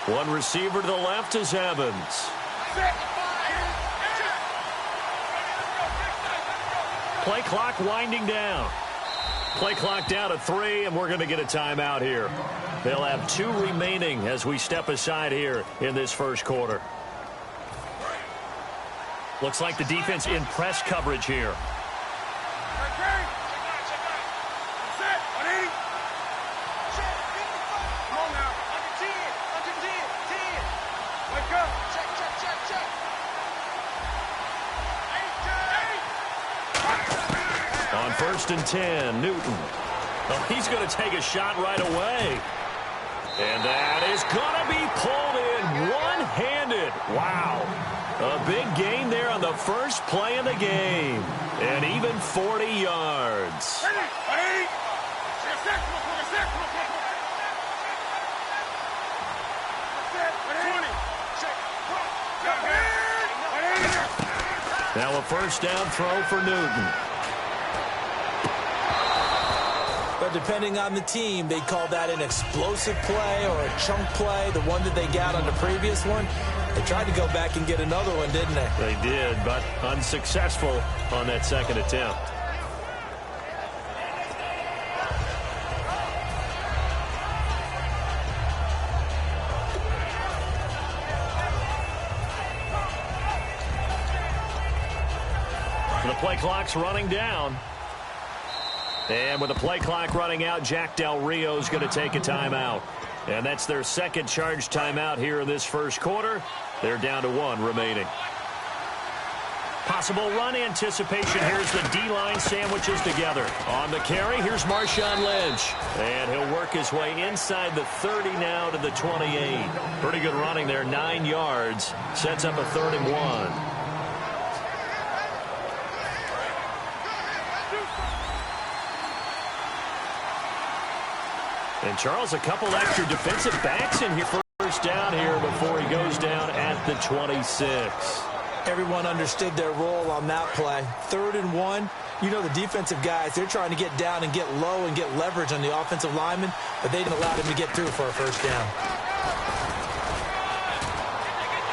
One receiver to the left is Evans. Play clock winding down. Play clock down to 3, and we're going to get a timeout here. They'll have 2 remaining as we step aside here in this first quarter. Looks like the defense in press coverage here. On 1st and 10, Newton. Well, he's going to take a shot right away. And that is going to be pulled in one-handed. Wow. A big gain there on the first play of the game. And even 40 yards. Now a first down throw for Newton. But depending on the team, they call that an explosive play or a chunk play, the one that they got on the previous one. They tried to go back and get another one, didn't they? They did, but unsuccessful on that second attempt. The play clock's running down. And with the play clock running out, Jack Del Rio's going to take a timeout. And that's their second charge timeout here in this first quarter. They're down to 1 remaining. Possible run anticipation. Here's the D-line sandwiches together. On the carry, here's Marshawn Lynch. And he'll work his way inside the 30 now to the 28. Pretty good running there, 9 yards. Sets up a 3rd and 1. And Charles, a couple extra defensive backs in here. First down here before he goes down at the 26. Everyone understood their role on that play. 3rd and 1. You know the defensive guys, they're trying to get down and get low and get leverage on the offensive lineman, but they didn't allow them to get through for a first down.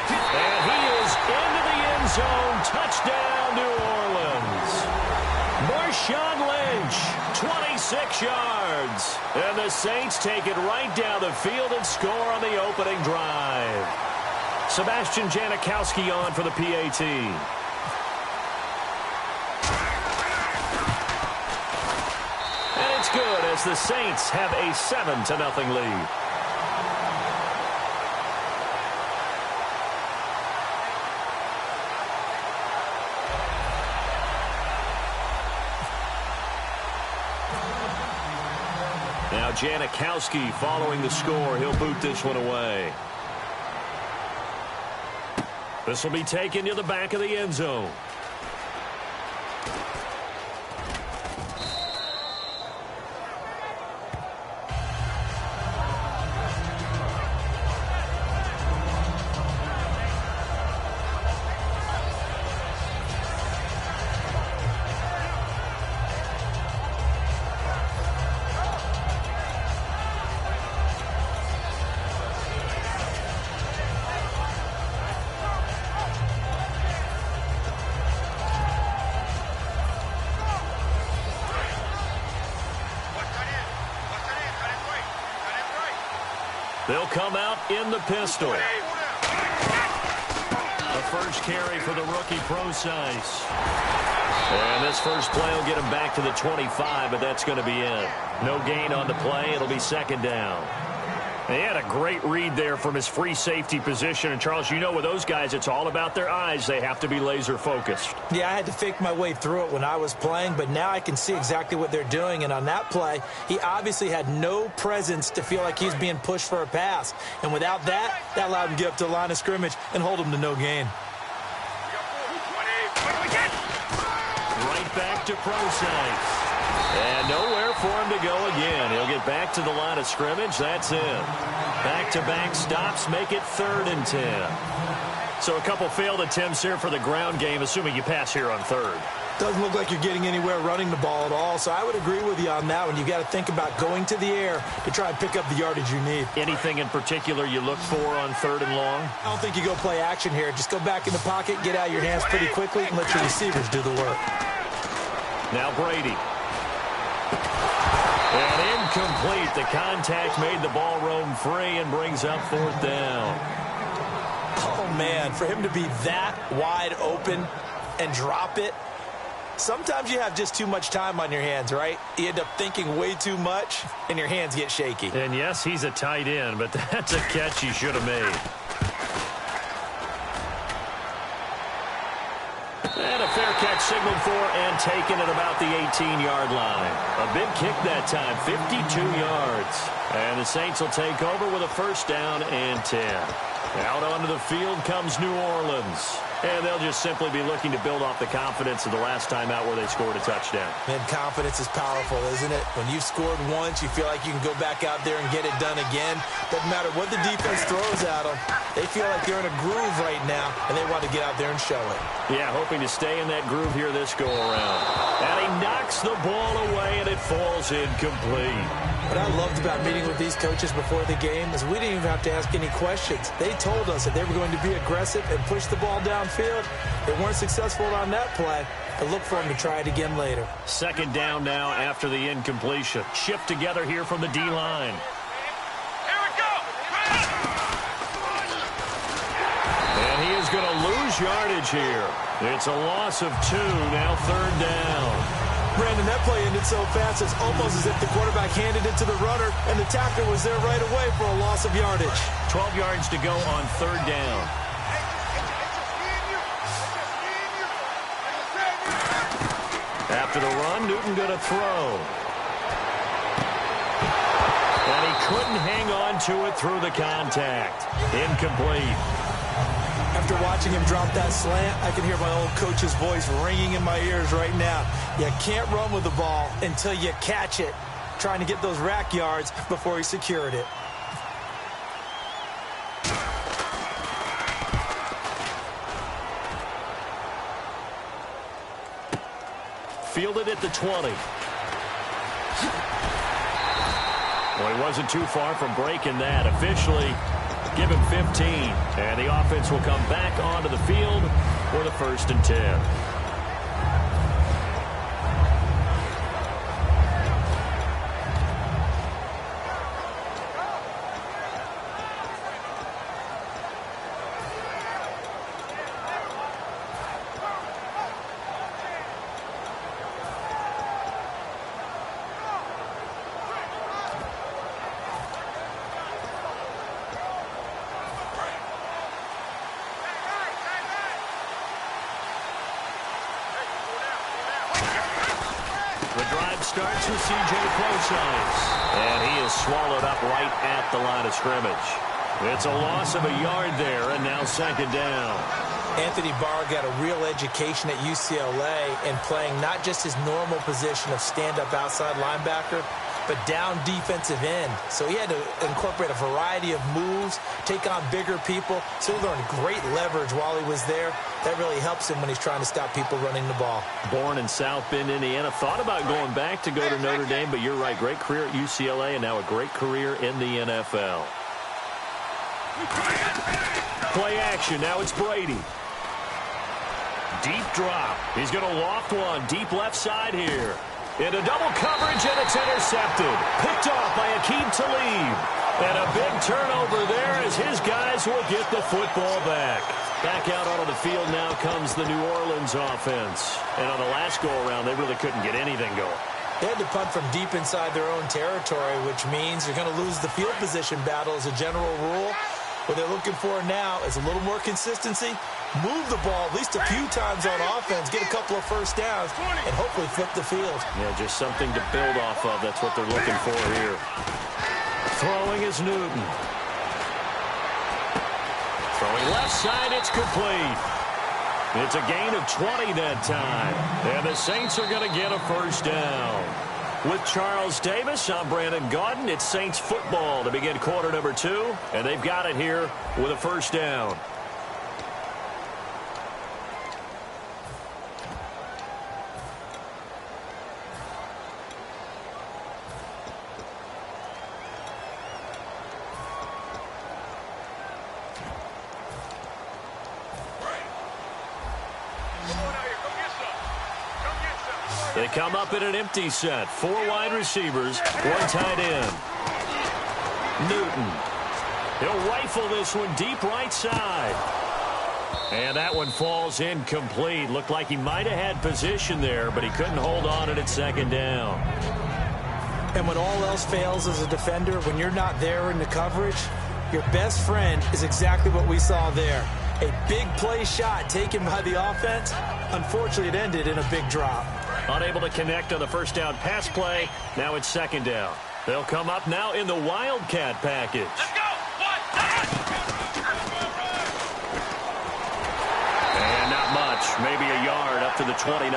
And he is into the end zone. Touchdown, New Orleans. Marshawn Lynch, 26 yards. And the Saints take it right down the field and score on the opening drive. Sebastian Janikowski on for the PAT. And it's good as the Saints have a 7-0 lead. Now Janikowski following the score. He'll boot this one away. This will be taken to the back of the end zone. They'll come out in the pistol. The first carry for the rookie Procise. And this first play will get him back to the 25, but that's going to be it. No gain on the play. It'll be second down. He had a great read there from his free safety position. And, Charles, you know with those guys, it's all about their eyes. They have to be laser-focused. Yeah, I had to fake my way through it when I was playing, but now I can see exactly what they're doing. And on that play, he obviously had no presence to feel like he's being pushed for a pass. And without that, that allowed him to get up to the line of scrimmage and hold him to no gain. Right back to Procise. And nowhere for him to go again. He'll get back to the line of scrimmage. That's it. Back-to-back stops make it 3rd and 10. So a couple failed attempts here for the ground game, assuming you pass here on 3rd. Doesn't look like you're getting anywhere running the ball at all, so I would agree with you on that one. You've got to think about going to the air to try and pick up the yardage you need. Anything in particular you look for on 3rd and long? I don't think you go play action here. Just go back in the pocket, get out of your hands pretty quickly, and let your receivers do the work. Now Brady. And incomplete. The contact made the ball roam free and brings up 4th down. Oh, man, for him to be that wide open and drop it, sometimes you have just too much time on your hands, right? You end up thinking way too much, and your hands get shaky. And, yes, he's a tight end, but that's a catch he should have made. And a fair catch signaled for and taken at about the 18-yard line. A big kick that time, 52 yards. And the Saints will take over with a 1st down and 10. Out onto the field comes New Orleans. And they'll just simply be looking to build off the confidence of the last time out where they scored a touchdown. Man, confidence is powerful, isn't it? When you've scored once, you feel like you can go back out there and get it done again. Doesn't matter what the defense throws at them. They feel like they're in a groove right now, and they want to get out there and show it. Yeah, hoping to stay in that groove here this go-around. And he knocks the ball away, and it falls incomplete. What I loved about meeting with these coaches before the game is we didn't even have to ask any questions. They told us that they were going to be aggressive and push the ball downfield. They weren't successful on that play, but look for them to try it again later. 2nd down now after the incompletion. Shift together here from the D-line. Here we go! And he is going to lose yardage here. It's a loss of 2, now 3rd down. Brandon, that play ended so fast, it's almost as if the quarterback handed it to the runner, and the tackler was there right away for a loss of yardage. 12 yards to go on 3rd down. After the run, Newton going to throw. And he couldn't hang on to it through the contact. Incomplete. After watching him drop that slant, I can hear my old coach's voice ringing in my ears right now. You can't run with the ball until you catch it, trying to get those rack yards before he secured it. Fielded at the 20. Well, he wasn't too far from breaking that. Officially, give him 15. And the offense will come back onto the field for the 1st and 10. Starts with C.J. Prosise. And he is swallowed up right at the line of scrimmage. It's a loss of a yard there, and now 2nd down. Anthony Barr got a real education at UCLA in playing not just his normal position of stand-up outside linebacker, but down defensive end. So he had to incorporate a variety of moves, take on bigger people. So he learned great leverage while he was there. That really helps him when he's trying to stop people running the ball. Born in South Bend, Indiana. Thought about going back to go to Notre Dame, but you're right. Great career at UCLA and now a great career in the NFL. Play action. Now it's Brady. Deep drop. He's going to loft one. Deep left side here. Into double coverage, and it's intercepted. Picked off by Aqib Talib. And a big turnover there as his guys will get the football back. Back out onto the field now comes the New Orleans offense. And on the last go-around, they really couldn't get anything going. They had to punt from deep inside their own territory, which means you're going to lose the field position battle as a general rule. What they're looking for now is a little more consistency, move the ball at least a few times on offense, get a couple of 1st downs, and hopefully flip the field. Yeah, just something to build off of. That's what they're looking for here. Throwing is Newton. Throwing left side, it's complete. It's a gain of 20 that time. And the Saints are going to get a 1st down. With Charles Davis, I'm Brandon Gaudin. It's Saints football to begin quarter number 2. And they've got it here with a 1st down. They come up in an empty set. 4 wide receivers, 1 tight end. Newton. He'll rifle this one deep right side. And that one falls incomplete. Looked like he might have had position there, but he couldn't hold on at second down. And when all else fails as a defender, when you're not there in the coverage, your best friend is exactly what we saw there. A big play shot taken by the offense. Unfortunately, it ended in a big drop. Unable to connect on the first down pass play. Now it's second down. They'll come up now in the Wildcat package. Let's go. And not much. Maybe a yard up to the 29.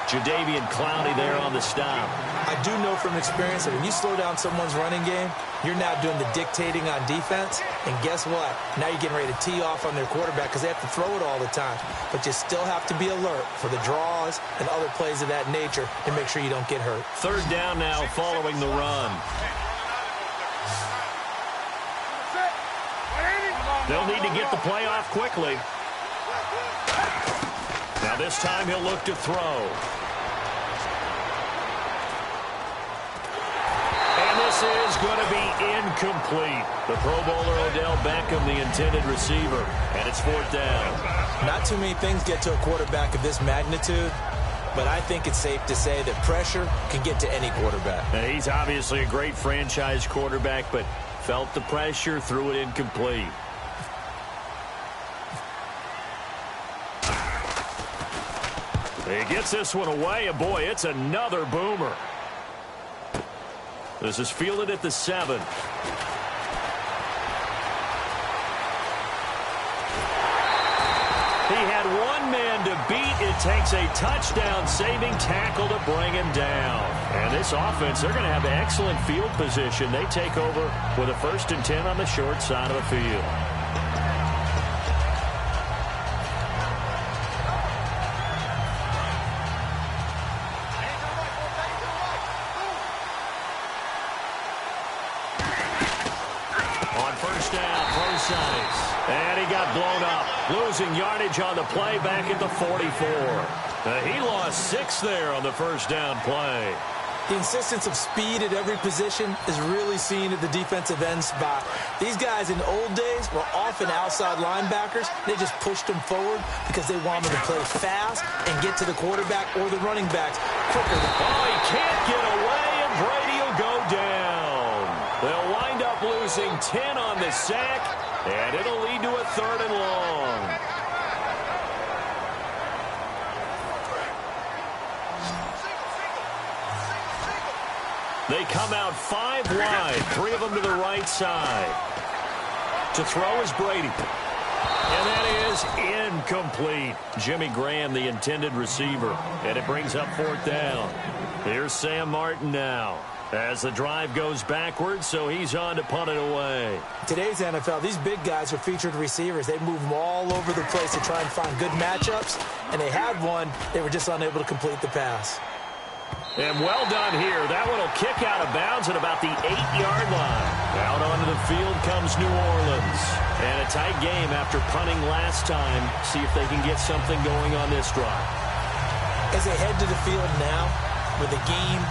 Jadeveon Clowney there on the stop. I do know from experience that when you slow down someone's running game, you're now doing the dictating on defense. And guess what? Now you're getting ready to tee off on their quarterback because they have to throw it all the time. But you still have to be alert for the draws and other plays of that nature to make sure you don't get hurt. Third down now following the run. They'll need to get the play off quickly. Now this time he'll look to throw. And this is going to be incomplete. The Pro Bowler Odell Beckham, the intended receiver. And it's fourth down. Not too many things get to a quarterback of this magnitude, but I think it's safe to say that pressure can get to any quarterback. And he's obviously a great franchise quarterback, but felt the pressure, threw it incomplete. He gets this one away, and boy, it's another boomer. This is fielded at the 7. He had one man to beat. It takes a touchdown-saving tackle to bring him down. And this offense, they're going to have excellent field position. They take over with a 1st and 10 on the short side of the field. And he got blown up, losing yardage on the play back at the 44. He lost 6 there on the first down play. The insistence of speed at every position is really seen at the defensive end spot. These guys in the old days were often outside linebackers. They just pushed them forward because they wanted to play fast and get to the quarterback or the running backs quicker. Oh, he can't get away, and Brady will go down. They'll wind up losing 10 on the sack, and it'll lead to a 3rd and long. They come out 5 wide, 3 of them to the right side. To throw is Brady. And that is incomplete. Jimmy Graham, the intended receiver. And it brings up 4th down. Here's Sam Martin now, as the drive goes backwards, so he's on to punt it away. Today's NFL, these big guys are featured receivers. They move them all over the place to try and find good matchups, and they had one. They were just unable to complete the pass. And well done here. That one will kick out of bounds at about the 8-yard line. Out onto the field comes New Orleans. And a tight game after punting last time. See if they can get something going on this drive. As they head to the field now, with the game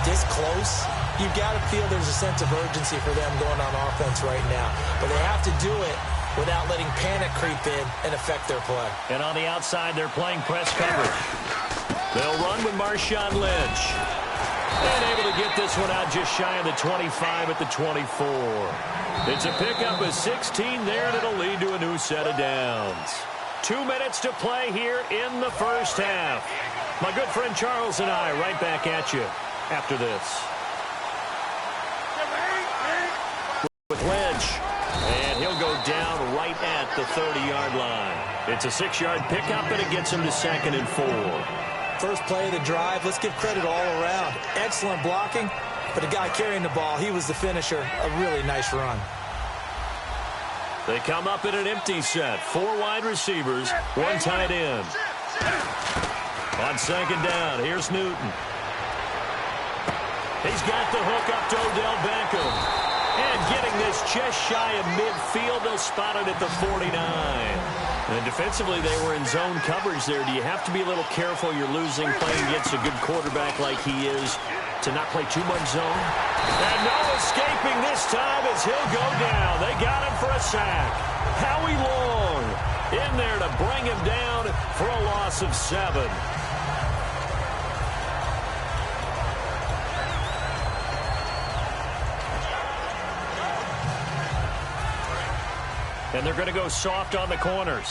this close, you've got to feel there's a sense of urgency for them going on offense right now. But they have to do it without letting panic creep in and affect their play. And on the outside, they're playing press coverage. They'll run with Marshawn Lynch. And able to get this one out just shy of the 25 at the 24. It's a pickup of 16 there, and it'll lead to a new set of downs. 2 minutes to play here in the first half. My good friend Charles and I right back at you after this. With Lynch. And he'll go down right at the 30-yard line. It's a 6-yard pickup, and it gets him to 2nd and 4. First play of the drive, let's give credit all around. Excellent blocking, but the guy carrying the ball, he was the finisher. A really nice run. They come up in an empty set. 4 wide receivers, 1 tight end. On 2nd down, here's Newton. He's got the hook up to Odell Beckham. And getting this just shy of midfield. They'll spot it at the 49. And defensively, they were in zone coverage there. Do you have to be a little careful? You're losing playing against a good quarterback like he is to not play too much zone. And no escaping this time as he'll go down. They got him for a sack. Howie Long in there to bring him down for a loss of 7. And they're going to go soft on the corners.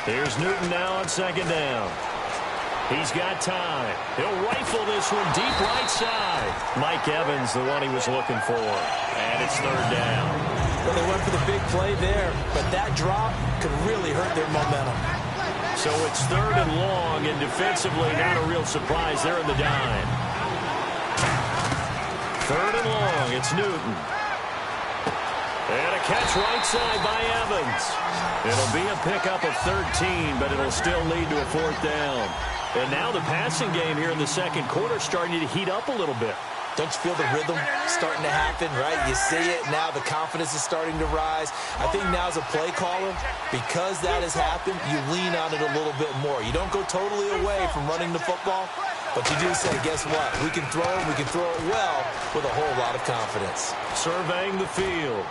Here's Newton now on second down. He's got time. He'll rifle this one deep right side. Mike Evans, the one he was looking for. And it's third down. Well, they went for the big play there, but that drop could really hurt their momentum. So it's third and long, and defensively not a real surprise. They're in the dime. Third and long, it's Newton. And a catch right side by Evans. It'll be a pickup of 13, but it'll still lead to a fourth down. And now the passing game here in the second quarter starting to heat up a little bit. Don't you feel the rhythm starting to happen, right? You see it now. The confidence is starting to rise. I think now as a play caller, because that has happened, you lean on it a little bit more. You don't go totally away from running the football, but you do say, guess what? We can throw it. We can throw it well with a whole lot of confidence. Surveying the field.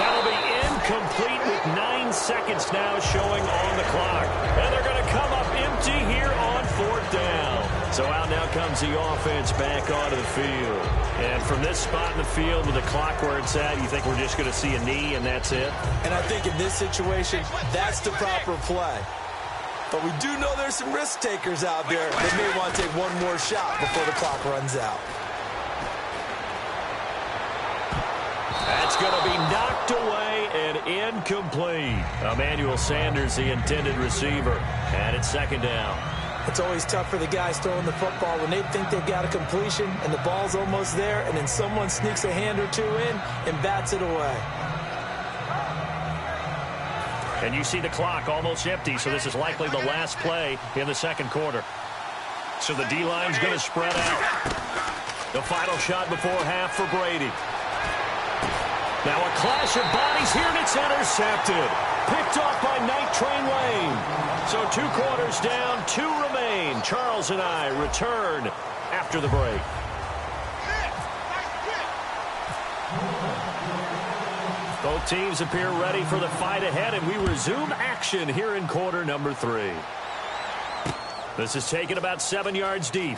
That'll be incomplete with 9 seconds now showing on the clock. And they're going to come up empty here on fourth down. So out now comes the offense back onto the field. And from this spot in the field with the clock where it's at, you think we're just going to see a knee and that's it? And I think in this situation, that's the proper play. But we do know there's some risk takers out there that may want to take one more shot before the clock runs out. That's going to be knocked away and incomplete. Emmanuel Sanders, the intended receiver. And it's second down. It's always tough for the guys throwing the football when they think they've got a completion and the ball's almost there, and then someone sneaks a hand or two in and bats it away. And you see the clock almost empty, so this is likely the last play in the second quarter. So the D-line's going to spread out. The final shot before half for Brady. Now a clash of bodies here, and it's intercepted. Picked off by Night Train Lane. So 2 quarters down, 2 remain. Charles and I return after the break. Both teams appear ready for the fight ahead, and we resume action here in quarter number 3. This is taken about 7 yards deep.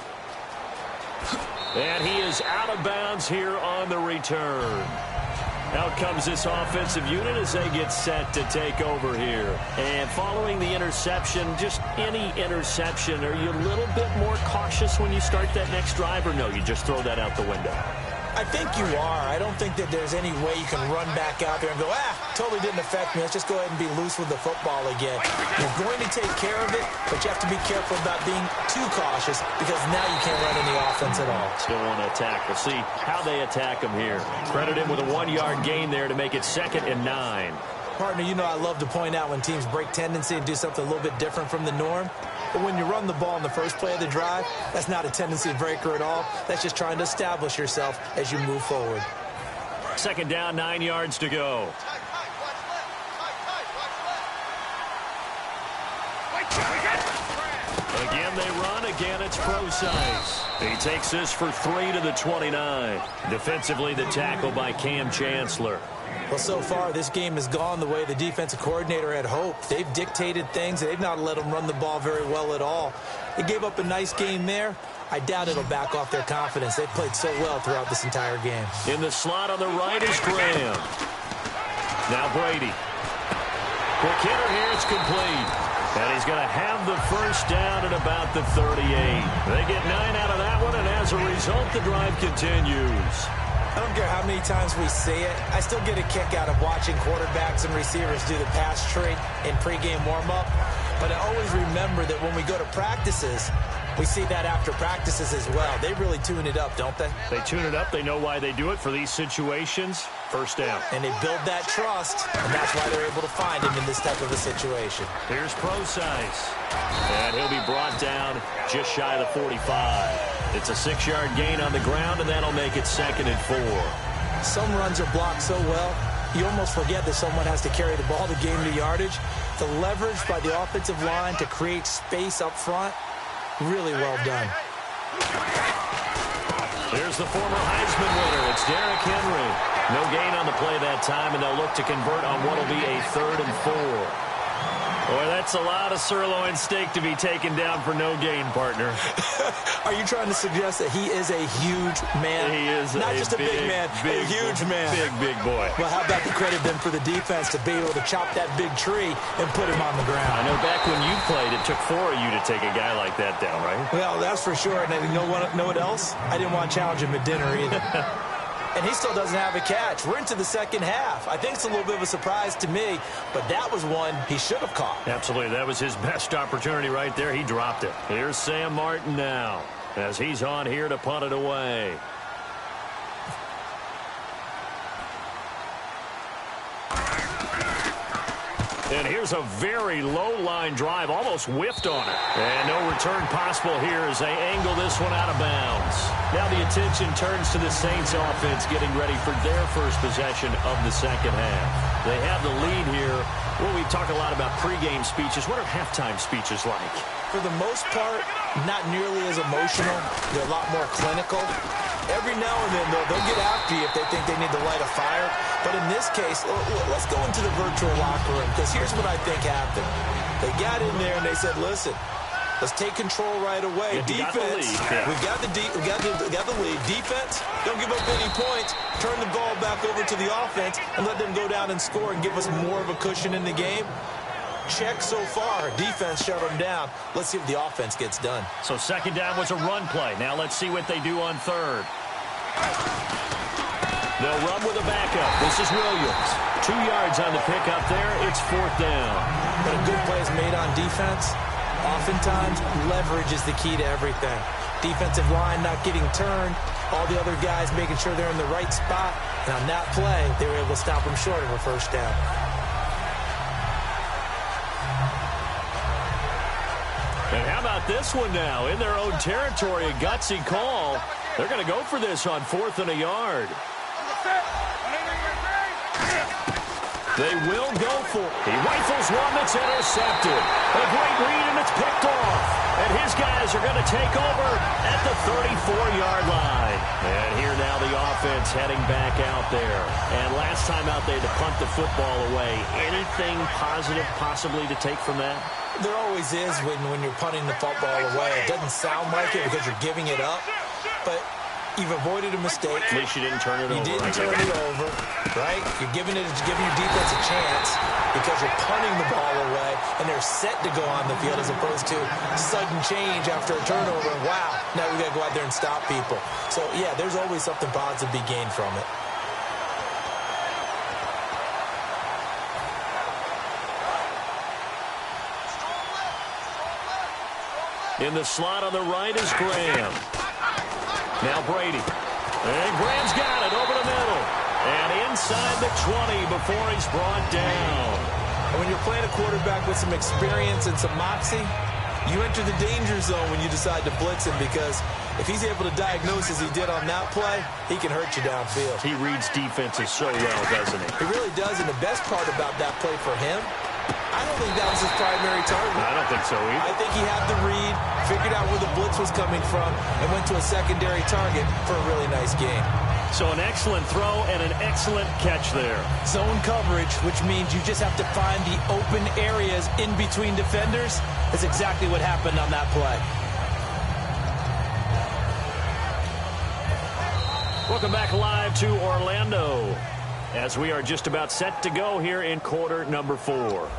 And he is out of bounds here on the return. Out comes this offensive unit as they get set to take over here. And following the interception, just any interception, are you a little bit more cautious when you start that next drive, or no, you just throw that out the window? I think you are. I don't think that there's any way you can run back out there and go, totally didn't affect me. Let's just go ahead and be loose with the football again. You're going to take care of it, but you have to be careful about being too cautious because now you can't run any offense at all. Still want to attack. We'll see how they attack him here. Credit him with a 1-yard gain there to make it 2nd and 9. Partner, you know I love to point out when teams break tendency and do something a little bit different from the norm. But when you run the ball in the first play of the drive, that's not a tendency breaker at all. That's just trying to establish yourself as you move forward. Second down, 9 yards to go. Again, they run. Again, it's Procise. He takes this for 3 to the 29. Defensively, the tackle by Cam Chancellor. Well, so far, this game has gone the way the defensive coordinator had hoped. They've dictated things. They've not let them run the ball very well at all. They gave up a nice game there. I doubt it'll back off their confidence. They've played so well throughout this entire game. In the slot on the right is Graham. Now Brady. Quick hitter here. It's complete. And he's going to have the first down at about the 38. They get 9 out of that one, and as a result, the drive continues. I don't care how many times we see it. I still get a kick out of watching quarterbacks and receivers do the pass tree in pregame warm-up. But I always remember that when we go to practices, we see that after practices as well. They really tune it up, don't they? They tune it up. They know why they do it for these situations. First down. And they build that trust, and that's why they're able to find him in this type of a situation. Here's Procise. And he'll be brought down just shy of the 45. It's a 6-yard gain on the ground, and that'll make it 2nd and 4. Some runs are blocked so well, you almost forget that someone has to carry the ball to gain the yardage. The leverage by the offensive line to create space up front, really well done. Here's the former Heisman winner. It's Derrick Henry. No gain on the play that time, and they'll look to convert on what will be a 3rd and 4. Boy, that's a lot of sirloin steak to be taken down for no gain, partner. Are you trying to suggest that he is a huge man? He is not just a big man, a huge man. Big boy. Well, how about the credit then for the defense to be able to chop that big tree and put him on the ground? I know back when you played, it took 4 of you to take a guy like that down, right? Well, that's for sure. And you know what else? I didn't want to challenge him at dinner either. And he still doesn't have a catch. We're into the second half. I think it's a little bit of a surprise to me, but that was one he should have caught. Absolutely. That was his best opportunity right there. He dropped it. Here's Sam Martin now as he's on here to punt it away. And here's a very low-line drive, almost whiffed on it. And no return possible here as they angle this one out of bounds. Now the attention turns to the Saints offense getting ready for their first possession of the second half. They have the lead here. Well, we talk a lot about pregame speeches. What are halftime speeches like? For the most part, not nearly as emotional. They're a lot more clinical. Every now and then, they'll get after you if they think they need to light a fire. But in this case, let's go into the virtual locker room, because here's what I think happened. They got in there and they said, listen, let's take control right away. Yeah, defense, we got the lead. Defense, don't give up any points. Turn the ball back over to the offense and let them go down and score and give us more of a cushion in the game. Check so far. Defense shut them down. Let's see if the offense gets done. So second down was a run play. Now let's see what they do on third. They'll run with a backup. This is Williams. 2 yards on the pickup there. It's 4th down. But a good play is made on defense. Oftentimes, leverage is the key to everything. Defensive line not getting turned. All the other guys making sure they're in the right spot. And on that play, they were able to stop them short of a first down. And how about this one now? In their own territory, a gutsy call. They're going to go for this on 4th and a yard. They will go for it. He rifles one that's intercepted. A great read, and it's picked off. And his guys are going to take over at the 34-yard line. And here now the offense heading back out there. And last time out they had to punt the football away. Anything positive possibly to take from that? There always is when you're punting the football away. It doesn't sound like it because you're giving it up, but you've avoided a mistake. At least you didn't turn it over. You didn't turn it over, right? You're giving your defense a chance because you're punting the ball away, and they're set to go on the field as opposed to sudden change after a turnover. And wow, now we got to go out there and stop people. So, yeah, there's always something positive to be gained from it. In the slot on the right is Graham. Now Brady. And Graham's got it over the middle. And inside the 20 before he's brought down. And when you're playing a quarterback with some experience and some moxie, you enter the danger zone when you decide to blitz him, because if he's able to diagnose as he did on that play, he can hurt you downfield. He reads defenses so well, doesn't he? He really does, and the best part about that play for him, I don't think that was his primary target. I don't think so either. I think he had the read, figured out where the blitz was coming from, and went to a secondary target for a really nice game. So an excellent throw and an excellent catch there. Zone coverage, which means you just have to find the open areas in between defenders. That's exactly what happened on that play. Welcome back live to Orlando as we are just about set to go here in quarter number 4.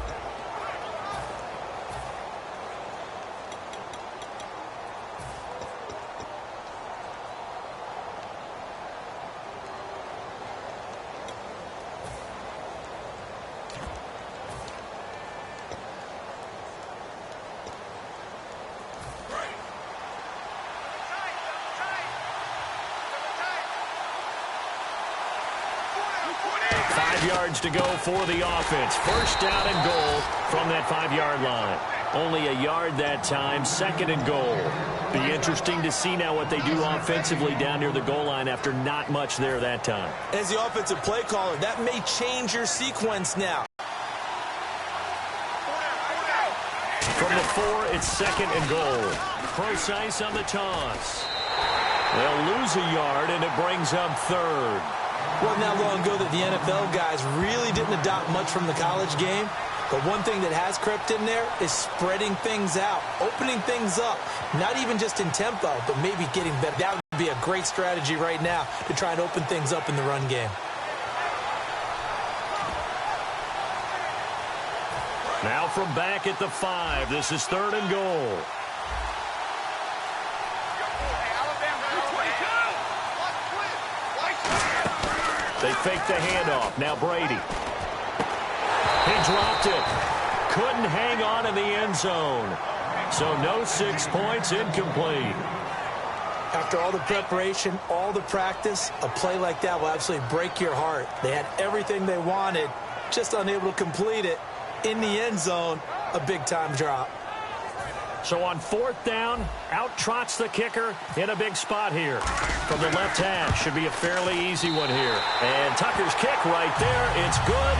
5 yards to go for the offense. First down and goal from that 5-yard line. Only a yard that time, 2nd and goal. Be interesting to see now what they do offensively down near the goal line after not much there that time. As the offensive play caller, that may change your sequence now. From the 4, it's 2nd and goal. Precise on the toss. They'll lose a yard, and it brings up 3rd. Wasn't that long ago that the NFL guys really didn't adopt much from the college game. But one thing that has crept in there is spreading things out, opening things up, not even just in tempo, but maybe getting better. That would be a great strategy right now to try and open things up in the run game. Now from back at the 5, this is 3rd and goal. They fake the handoff. Now Brady. He dropped it. Couldn't hang on in the end zone. So no 6 points, incomplete. After all the preparation, all the practice, a play like that will absolutely break your heart. They had everything they wanted, just unable to complete it. In the end zone, a big-time drop. So on 4th down, out trots the kicker in a big spot here. From the left hash, should be a fairly easy one here. And Tucker's kick right there, it's good.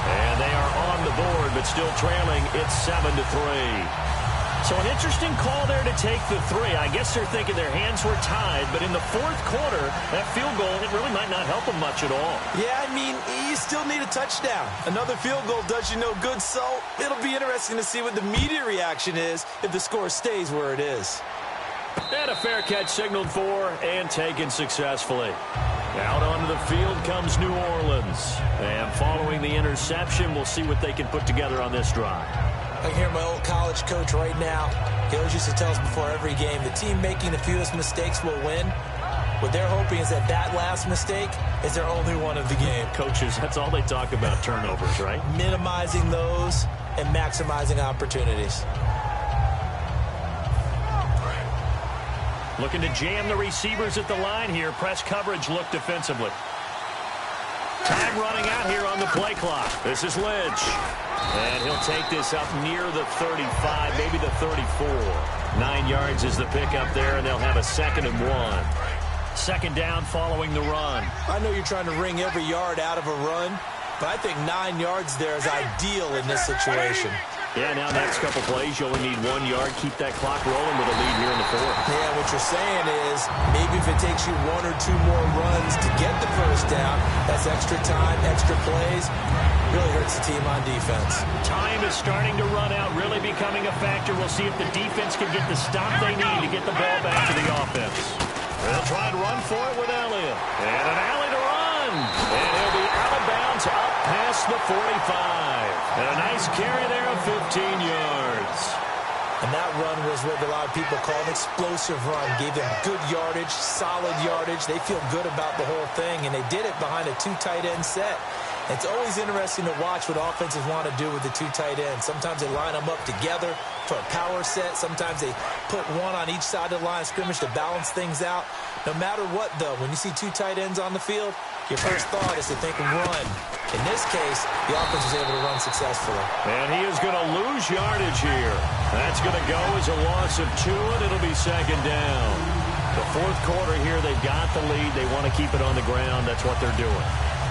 And they are on the board, but still trailing. It's 7-3. So an interesting call there to take the 3. I guess they're thinking their hands were tied, but in the 4th quarter, that field goal, it really might not help them much at all. Yeah, I mean, you still need a touchdown. Another field goal does you no good, so it'll be interesting to see what the media reaction is if the score stays where it is. And a fair catch signaled for and taken successfully. Out onto the field comes New Orleans. And following the interception, we'll see what they can put together on this drive. I hear my old college coach right now. He always used to tell us before every game, the team making the fewest mistakes will win. What they're hoping is that that last mistake is their only one of the game. Coaches, that's all they talk about, turnovers, right? Minimizing those and maximizing opportunities. Looking to jam the receivers at the line here. Press coverage look defensively. Time running out here on the play clock. This is Lynch. And he'll take this up near the 35, maybe the 34. 9 yards is the pickup there, and they'll have a 2nd and 1. 2nd down following the run. I know you're trying to wring every yard out of a run, but I think 9 yards there is ideal in this situation. Yeah, now next couple plays, you only need 1 yard. Keep that clock rolling with a lead here in the 4th. Yeah, what you're saying is maybe if it takes you 1 or 2 more runs to get the first down, that's extra time, extra plays. Really hurts the team on defense. Time is starting to run out, really becoming a factor. We'll see if the defense can get the stop they need to get the ball back to the offense. They'll try and run for it with Elliott. And an alley to run. And he'll be out of bounds up past the 45. And a nice carry there of 15 yards. And that run was what a lot of people call an explosive run. Gave them good yardage, solid yardage. They feel good about the whole thing, and they did it behind a 2 tight end set. It's always interesting to watch what offenses want to do with the 2 tight ends. Sometimes they line them up together for a power set. Sometimes they put one on each side of the line of scrimmage to balance things out. No matter what, though, when you see 2 tight ends on the field, your first thought is to think run. In this case, the offense was able to run successfully. And he is going to lose yardage here. That's going to go as a loss of 2, and it'll be 2nd down. The 4th quarter here, they've got the lead. They want to keep it on the ground. That's what they're doing.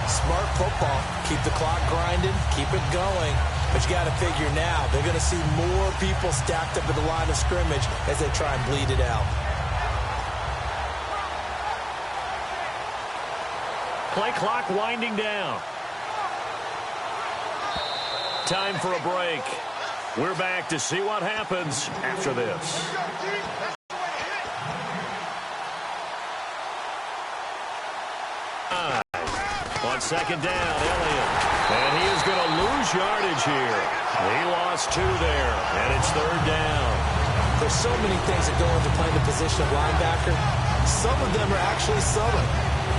Smart football. Keep the clock grinding. Keep it going. But you got to figure now, they're going to see more people stacked up at the line of scrimmage as they try and bleed it out. Play clock winding down. Time for a break. We're back to see what happens after this. On 2nd down, Elliott. And he is going to lose yardage here. He lost 2 there, and it's 3rd down. There's so many things that go into playing the position of linebacker. Some of them are actually subtle.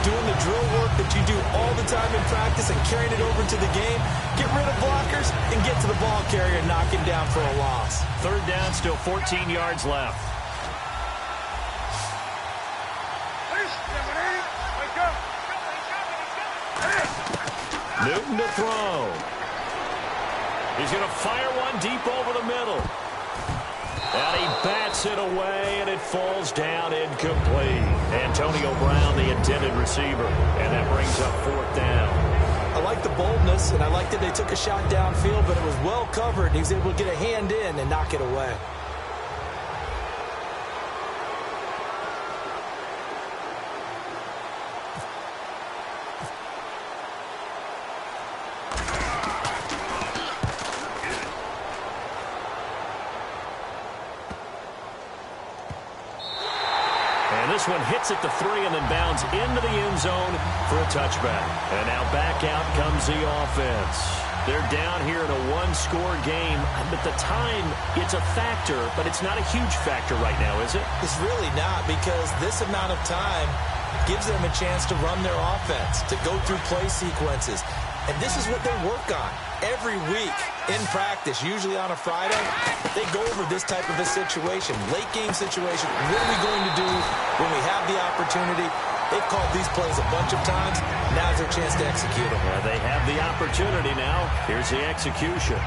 Doing the drill work that you do all the time in practice and carrying it over to the game. Get rid of blockers and get to the ball carrier and knock him down for a loss. 3rd down, still 14 yards left. Newton to throw. He's going to fire one deep over the middle. And he bats it away, and it falls down incomplete. Antonio Brown, the intended receiver. And that brings up 4th down. I like the boldness, and I like that they took a shot downfield, but it was well covered. He was able to get a hand in and knock it away. This one hits at the 3 and then bounds into the end zone for a touchback. And now back out comes the offense. They're down here in a one-score game. At the time, it's a factor, but it's not a huge factor right now, is it? It's really not, because this amount of time gives them a chance to run their offense, to go through play sequences. And this is what they work on every week in practice, usually on a Friday. They go over this type of a situation, late-game situation. What are we going to do when we have the opportunity? They've called these plays a bunch of times. Now's their chance to execute them. Yeah, they have the opportunity now. Here's the execution.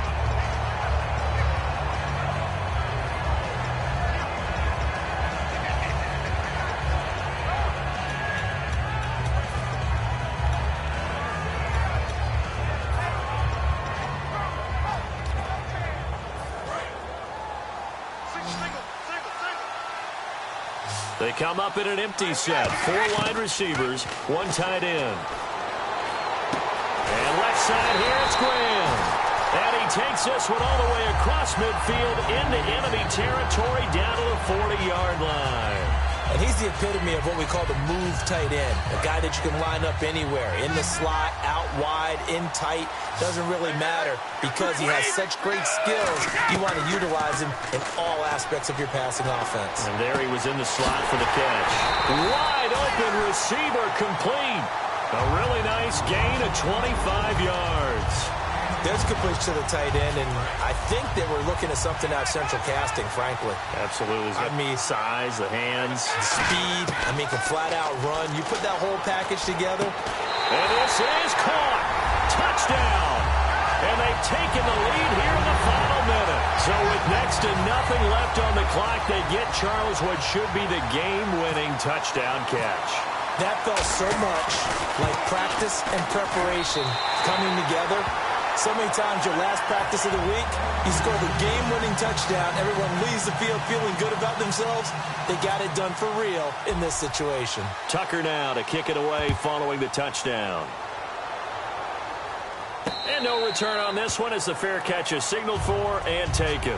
They come up in an empty set. 4 wide receivers, 1 tight end. And left side here, it's Graham. And he takes this one all the way across midfield into enemy territory down to the 40-yard line. And he's the epitome of what we call the move tight end, a guy that you can line up anywhere, in the slot, out wide, in tight. Doesn't really matter because he has such great skills. You want to utilize him in all aspects of your passing offense. And there he was in the slot for the catch. Wide open receiver complete. A really nice gain of 25 yards. There's completion to the tight end, and I think they were looking at something out of central casting, frankly. Absolutely. I mean, size, the hands. Speed. I mean, can flat out run. You put that whole package together. And this is caught. Touchdown. And they've taken the lead here in the final minute. So with next to nothing left on the clock, they get Charles what should be the game-winning touchdown catch. That felt so much like practice and preparation coming together. So many times your last practice of the week, you score the game-winning touchdown. Everyone leaves the field feeling good about themselves. They got it done for real in this situation. Tucker now to kick it away following the touchdown. And no return on this one as the fair catch is signaled for and taken.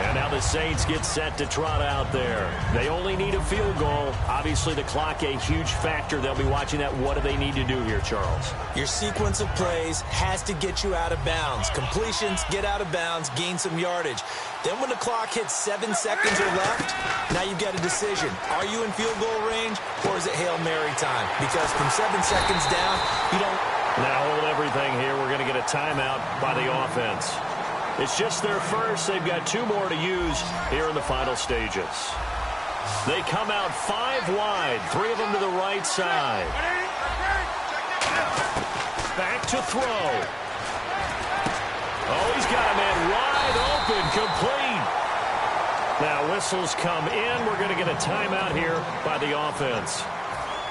And now the Saints get set to trot out there. They only need a field goal. Obviously, the clock a huge factor. They'll be watching that. What do they need to do here, Charles? Your sequence of plays has to get you out of bounds. Completions, get out of bounds, gain some yardage. Then when the clock hits 7 seconds or left, now you've got a decision. Are you in field goal range, or is it Hail Mary time? Because from 7 seconds down, you don't... Now hold everything here. We're going to get a timeout by the offense. It's just their first. They've got 2 more to use here in the final stages. They come out 5 wide, 3 of them to the right side. Back to throw. Oh, he's got a man wide open, complete. Now whistles come in. We're going to get a timeout here by the offense.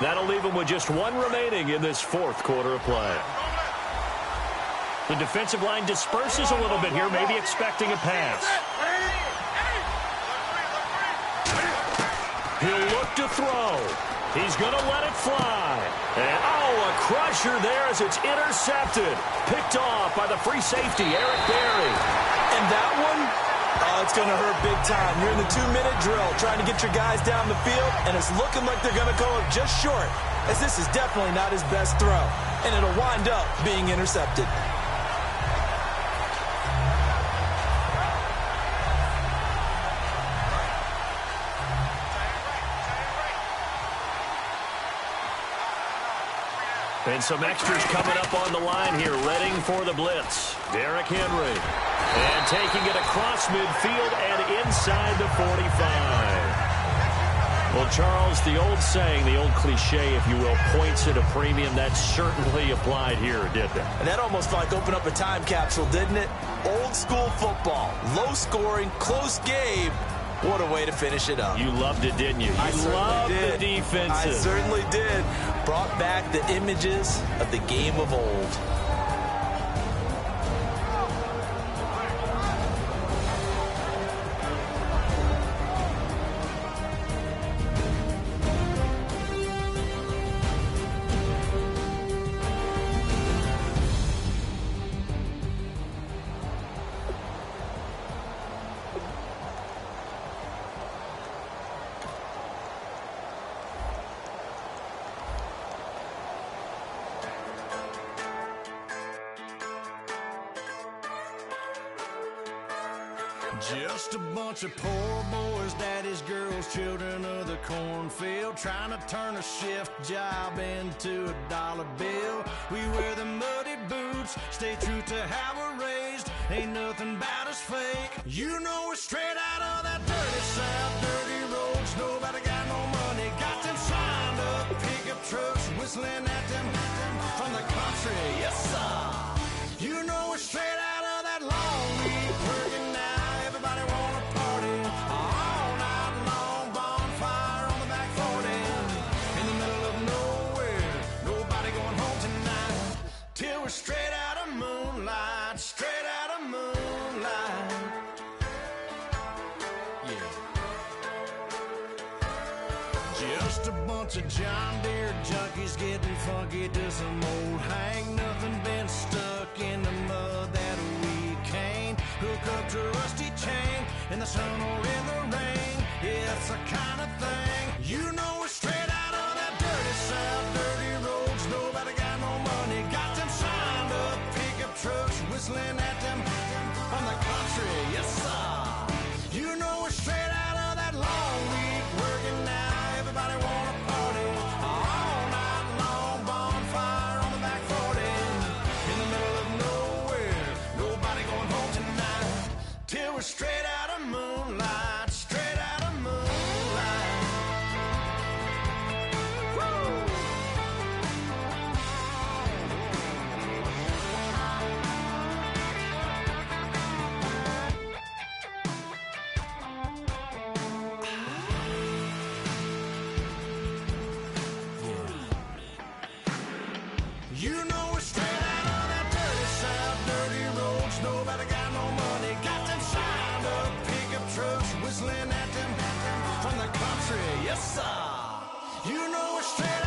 That'll leave them with just 1 remaining in this 4th quarter of play. The defensive line disperses a little bit here, maybe expecting a pass. He'll look to throw. He's going to let it fly. And, a crusher there as it's intercepted. Picked off by the free safety, Eric Berry. And that one, it's going to hurt big time. You're in the 2-minute drill trying to get your guys down the field, and it's looking like they're going to come up just short, as this is definitely not his best throw. And it'll wind up being intercepted. And some extras coming up on the line here, readying for the blitz. Derrick Henry. And taking it across midfield and inside the 45. Well, Charles, the old saying, the old cliche, if you will, points at a premium, that certainly applied here, didn't it? And that almost like opened up a time capsule, didn't it? Old school football, low scoring, close game. What a way to finish it up. You loved it, didn't you? I You loved did. the defensive. I certainly did. Brought back the images of the game of old. Just a bunch of poor boys, daddies, girls, children of the cornfield, trying to turn a shift job into a dollar bill. We wear the muddy boots, stay true to how we're raised. Ain't nothing about us fake. You know we're straight out of that dirty south, dirty roads. Nobody got no money, got them signed up pickup trucks, whistling at them from the country. Yes, sir. You know we're straight out of that long week working now. Everybody wanna party all night long, bonfire on the back 40, in the middle of nowhere, nobody going home tonight, till we're straight out of moonlight, straight out of moonlight. Yeah. Just a bunch of John Deere junkies getting funky to some old hang, nothing been stuck in the mud that we can't hook up to a rusty chain in the sun or in the rain. Yeah, it's the kind of thing. You know we're straight out of that dirty south, dirty roads. Nobody got no money, got them signed up pickup trucks, whistling at them from the country. Yes, sir. You know we're straight out of that long week working now. Everybody wanna party all night long, bonfire on the back 40, in the middle of nowhere, nobody going home tonight, till we're straight out of moonlight, straight out of moonlight. Woo! You know we're straight out of that dirty south, dirty roads. Nobody got no money, got them signed up pickup trucks, whistling at them from the country. Yes, sir. You know we're straight